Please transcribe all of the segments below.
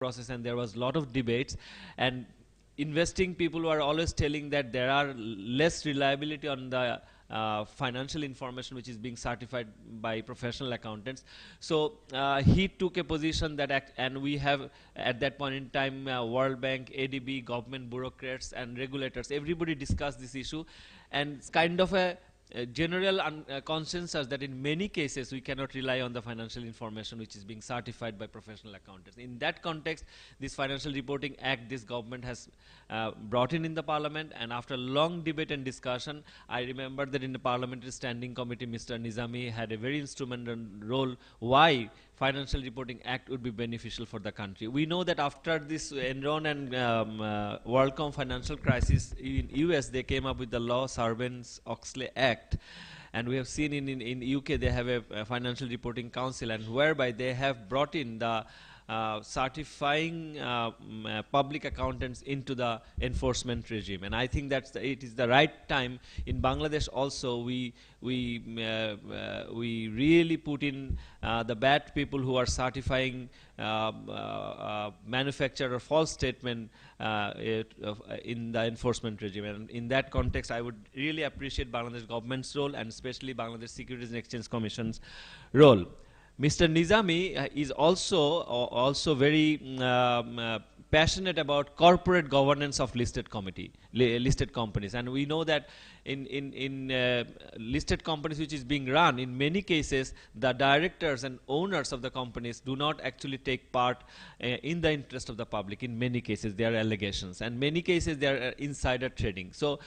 process, and there was a lot of debates, and investing people were always telling that there are less reliability on the financial information which is being certified by professional accountants. So he took a position that and we have at that point in time World Bank, ADB, government bureaucrats and regulators, everybody discussed this issue, and it's kind of a general consensus that in many cases we cannot rely on the financial information which is being certified by professional accountants. In that context, this Financial Reporting Act this government has brought in the parliament, and after long debate and discussion, I remember that in the parliamentary standing committee Mr. Nizami had a very instrumental role why Financial Reporting Act would be beneficial for the country. We know that after this Enron and WorldCom financial crisis in US, they came up with the law Sarbanes-Oxley Act, and we have seen in UK they have a Financial Reporting Council, and whereby they have brought in the certifying public accountants into the enforcement regime. And I think that it is the right time. In Bangladesh also we really put in the bad people who are certifying manufacture or false statement in the enforcement regime. And in that context, I would really appreciate Bangladesh government's role, and especially Bangladesh Securities and Exchange Commission's role. Mr. Nizami is also very passionate about corporate governance of listed companies, and we know that in listed companies which is being run, in many cases the directors and owners of the companies do not actually take part in the interest of the public. In many cases there are allegations, and many cases there are insider trading. So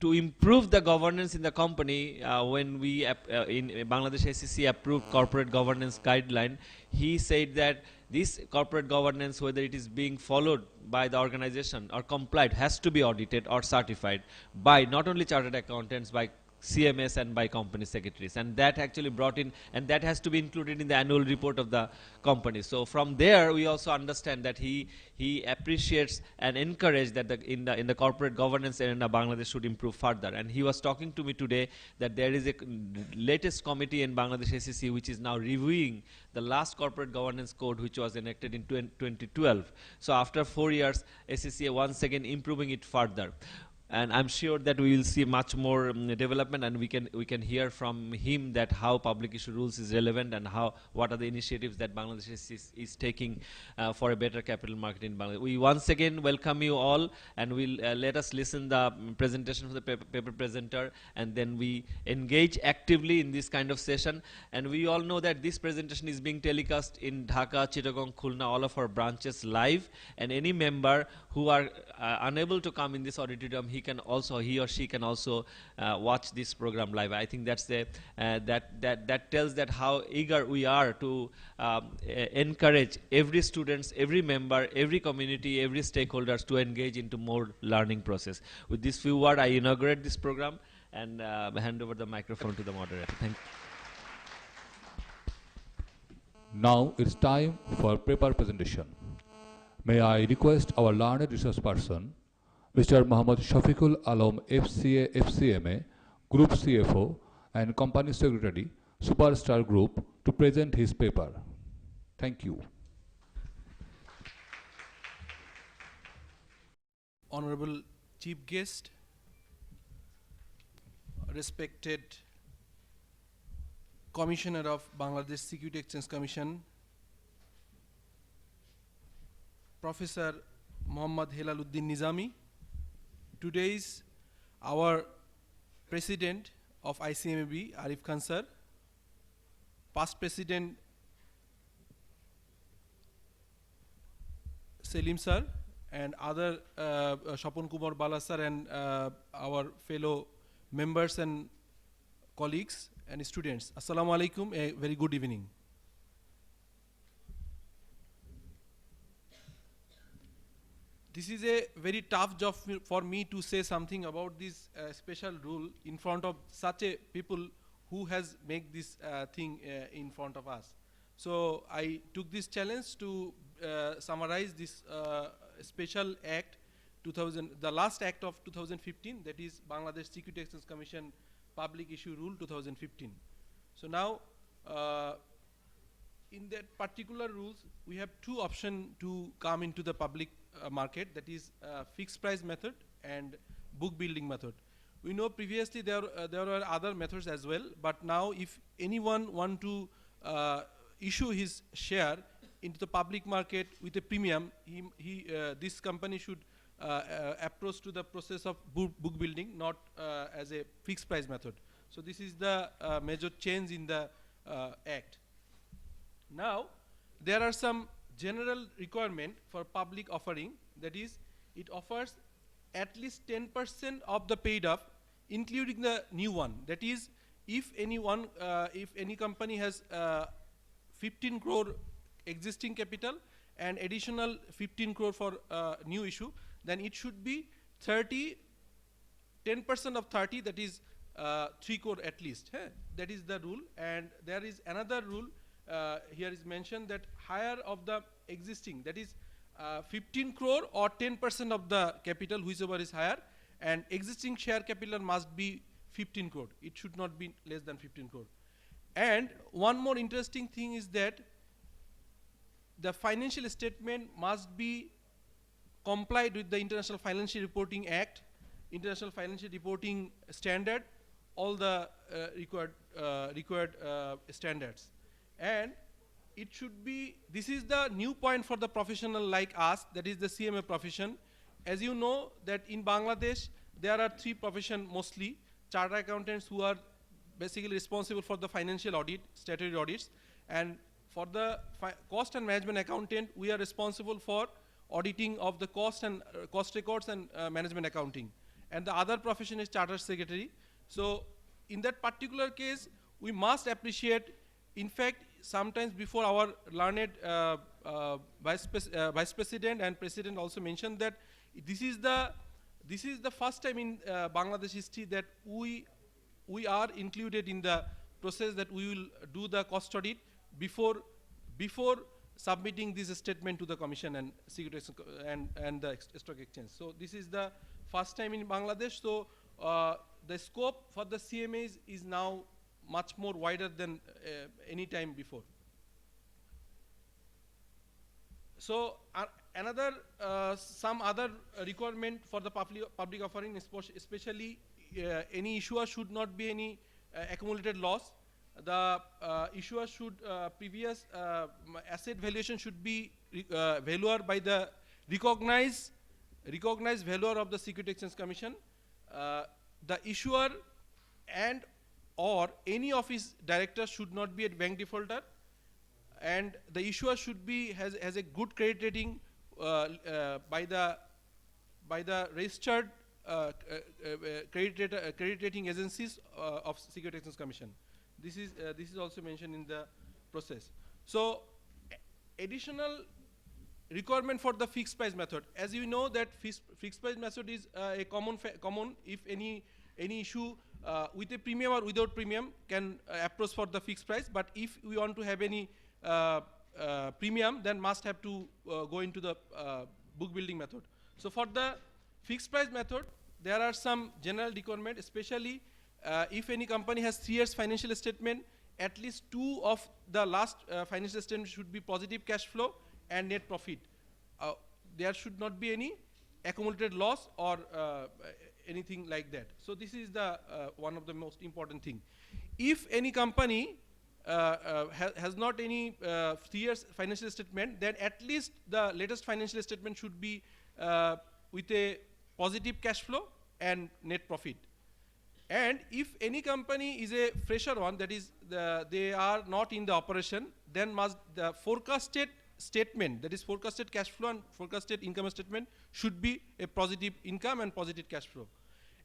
to improve the governance in the company, when we in Bangladesh SEC approved corporate governance guideline, he said that this corporate governance, whether it is being followed by the organization or complied, has to be audited or certified by not only chartered accountants, by CMS and by company secretaries, and that actually brought in, and that has to be included in the annual report of the company. So from there we also understand that he appreciates and encourages that in the corporate governance area Bangladesh should improve further. And he was talking to me today that there is a latest committee in Bangladesh SEC which is now reviewing the last corporate governance code which was enacted in 2012. So after 4 years, SEC once again improving it further. And I'm sure that we will see much more development, and we can hear from him that how public issue rules is relevant, and what are the initiatives that Bangladesh is taking for a better capital market in Bangladesh. We once again welcome you all, and we'll let us listen the presentation of the paper presenter, and then we engage actively in this kind of session. And we all know that this presentation is being telecast in Dhaka, Chittagong, Khulna, all of our branches live, and any member who are unable to come in this auditorium, he or she can also watch this program live. I think that's that tells that how eager we are to encourage every students, every member, every community, every stakeholders to engage into more learning process. With this few words, I inaugurate this program and hand over the microphone to the moderator. Thank you. Now it's time for paper presentation. May I request our learned resource person, Mr. Mohammad Shafiqul Alam, FCA, FCMA, Group CFO, and Company Secretary, Superstar Group, to present his paper. Thank you. Honorable Chief Guest, respected Commissioner of Bangladesh Security Exchange Commission, Professor Muhammad Helaluddin Nizami, today's our President of ICMAB, Arif Khan sir, past President Selim sir, and other Shapon Kumar Bala sir, and our fellow members and colleagues and students. Assalamu alaikum, a very good evening. This is a very tough job for me to say something about this special rule in front of such a people who has made this thing in front of us. So I took this challenge to summarize this special act, the last act of 2015, that is Bangladesh Security Exchange Commission Public Issue Rule 2015. So now in that particular rules, we have two options to come into the public market, that is fixed price method and book building method. We know previously there were other methods as well, but now if anyone want to issue his share into the public market with a premium, this company should approach to the process of book building, not as a fixed price method. So this is the major change in the act. Now, there are some general requirement for public offering, that is, it offers at least 10% of the paid up, including the new one. That is, if any company has 15 crore existing capital and additional 15 crore for new issue, then it should be 10% of 30, that is 3 crore at least. That is the rule. And there is another rule here is mentioned, that higher of the existing, that is 15 crore or 10% of the capital, whichever is higher, and existing share capital must be 15 crore. It should not be less than 15 crore. And one more interesting thing is that the financial statement must be complied with the International Financial Reporting Act, International Financial Reporting Standard, all the required standards. And it should be, this is the new point for the professional like us, that is the CMA profession. As you know that in Bangladesh, there are three professions mostly: chartered accountants, who are basically responsible for the financial audit, statutory audits, and for the cost and management accountant, we are responsible for auditing of the cost and cost records and management accounting. And the other profession is chartered secretary. So in that particular case, we must appreciate, in fact, sometimes before our learned vice president and president also mentioned that this is the first time in Bangladesh history that we are included in the process, that we will do the cost audit before submitting this statement to the commission and securities and the stock exchange. So this is the first time in Bangladesh. So the scope for the CMAs is now much more wider than any time before. So another some other requirement for the public offering, especially any issuer should not be any accumulated loss. The issuer should previous asset valuation should be valuer by the recognized valuer of the Security Exchange Commission. The issuer and or any of his directors should not be a bank defaulter, and the issuer should be has a good credit rating by the registered credit rating agencies of Security Exchange Commission. This is also mentioned in the process. So additional requirement for the fixed price method. As you know that fixed price method is a common if any issue with a premium or without premium can approach for the fixed price. But if we want to have any premium, then must have to go into the book building method. So for the fixed price method, there are some general requirement, especially if any company has 3 years financial statement, at least 2 of the last financial statement should be positive cash flow and net profit. There should not be any accumulated loss or anything like that. So this is the one of the most important thing. If any company has not any 3 years financial statement, then at least the latest financial statement should be with a positive cash flow and net profit. And if any company is a fresher one, that is they are not in the operation, then must the forecasted statement, that is forecasted cash flow and forecasted income statement, should be a positive income and positive cash flow.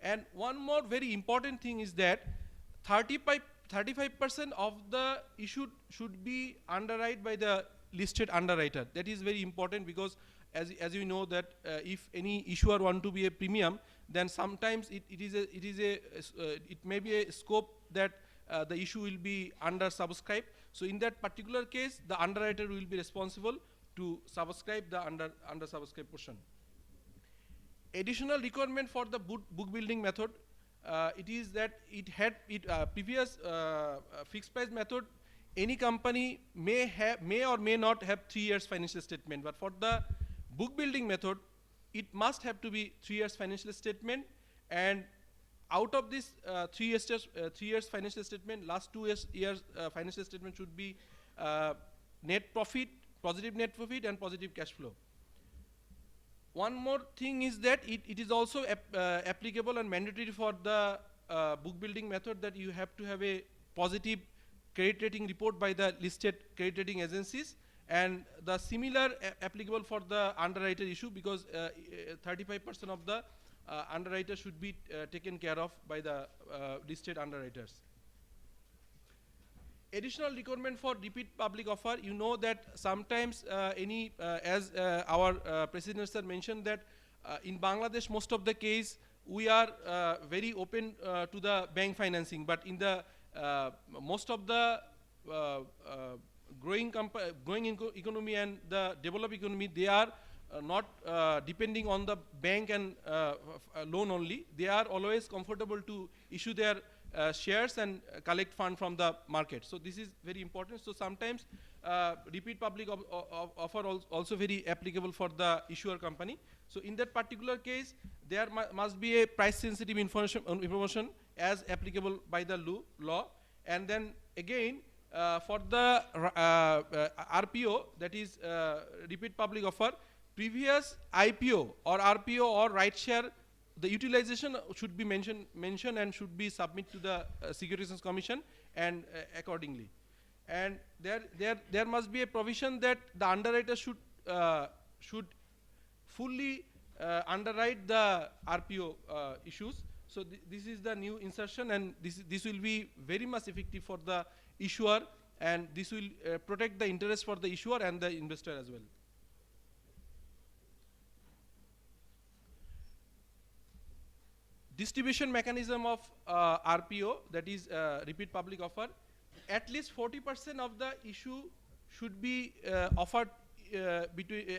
And one more very important thing is that 35% of the issue should be underwritten by the listed underwriter. That is very important, because as you know that if any issuer want to be a premium, then sometimes it may be a scope that the issue will be under subscribed. So in that particular case, the underwriter will be responsible to subscribe the under subscribed portion. Additional requirement for the book building method, it is that it had previous fixed price method, any company may or may not have 3 years financial statement, but for the book building method, it must have to be 3 years financial statement, and out of this 3 years financial statement, last 2 years financial statement should be net profit, positive net profit, and positive cash flow. One more thing is that it is also applicable and mandatory for the book building method, that you have to have a positive credit rating report by the listed credit rating agencies, and the similar applicable for the underwriter issue, because 35% of the underwriter should be taken care of by the listed underwriters. Additional requirement for repeat public offer, you know that sometimes as our President sir mentioned, that in Bangladesh most of the case we are very open to the bank financing, but in the most of the growing economy and the developed economy, they are not depending on the bank and loan only. They are always comfortable to issue their shares and collect fund from the market. So this is very important. So sometimes repeat public offer also very applicable for the issuer company. So in that particular case, there must be a price sensitive information as applicable by the law. And then again, for the RPO, that is repeat public offer, previous IPO or RPO or right share, the utilization should be mentioned and should be submitted to the Securities Commission and accordingly. And there must be a provision that the underwriter should fully underwrite the RPO issues. So this is the new insertion, and this will be very much effective for the issuer, and this will protect the interest for the issuer and the investor as well. Distribution mechanism of RPO, that is repeat public offer, at least 40% of the issue should be offered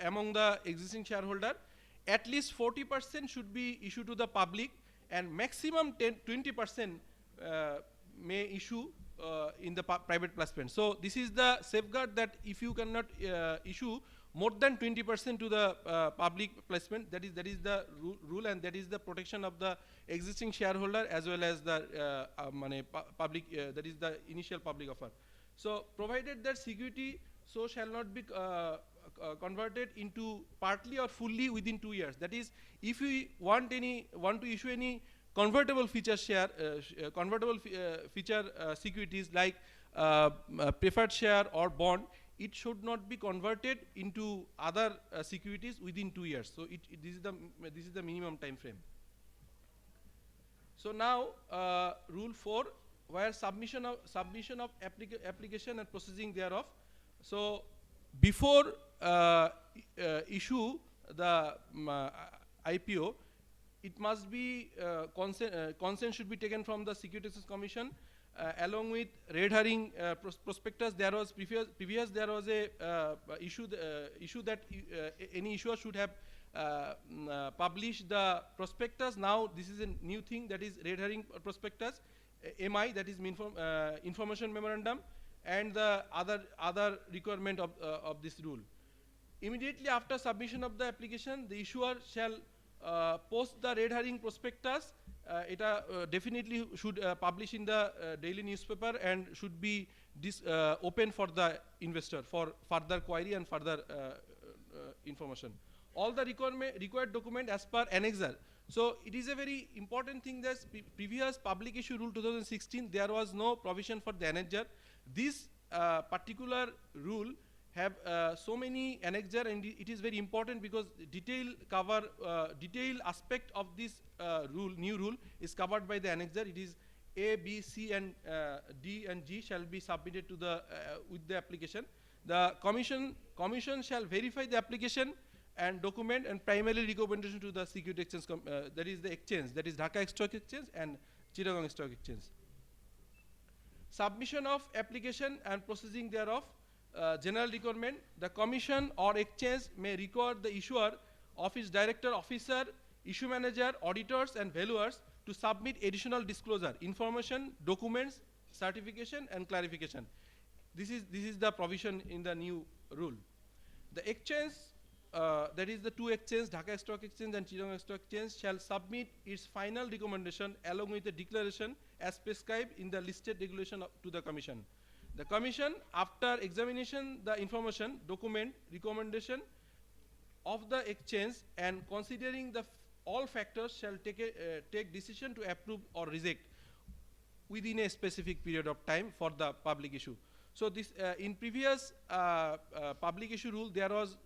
among the existing shareholder. At least 40% should be issued to the public, and maximum 20% may issue in the private placement. So this is the safeguard, that if you cannot issue more than 20% to the public placement, that is the rule, and that is the protection of the existing shareholder as well as the public, that is the initial public offer. So provided that security so shall not be converted into partly or fully within 2 years. That is, if we want to issue any convertible feature share, feature securities like preferred share or bond, it should not be converted into other securities within 2 years. So this is the minimum time frame. So now rule 4, where submission of application and processing thereof. So before issue the IPO, it must be consent should be taken from the Securities Commission, along with red herring prospectus. There was previous there was a issue that any issuer should have published the prospectus. Now this is a new thing, that is red herring prospectus, MI, that is information memorandum, and the other requirement of this rule. Immediately after submission of the application, the issuer shall post the red herring prospectus. It definitely should publish in the daily newspaper and should be open for the investor for further query and further information. All the required document as per annexure. So it is a very important thing that previous public issue rule 2016, there was no provision for the annexure. This particular rule have so many annexure, and it is very important because detail aspect of this new rule is covered by the annexure. It is A, B, C, and D and G shall be submitted to the with the application. The commission shall verify the application and document and primarily recommendation to the security exchange, that is the exchange, that is Dhaka Stock Exchange and Chittagong Stock Exchange. Submission of application and processing thereof. General requirement, the commission or exchange may require the issuer, office director, officer, issue manager, auditors, and valuers to submit additional disclosure, information, documents, certification, and clarification. this is the provision in the new rule. The exchange, that is the two exchanges, Dhaka Stock Exchange and Chittagong Stock Exchange, shall submit its final recommendation along with the declaration as prescribed in the listed regulation to the Commission. The Commission, after examination the information, document, recommendation of the exchange and considering the all factors shall take decision to approve or reject within a specific period of time for the public issue. So this in previous public issue rule there was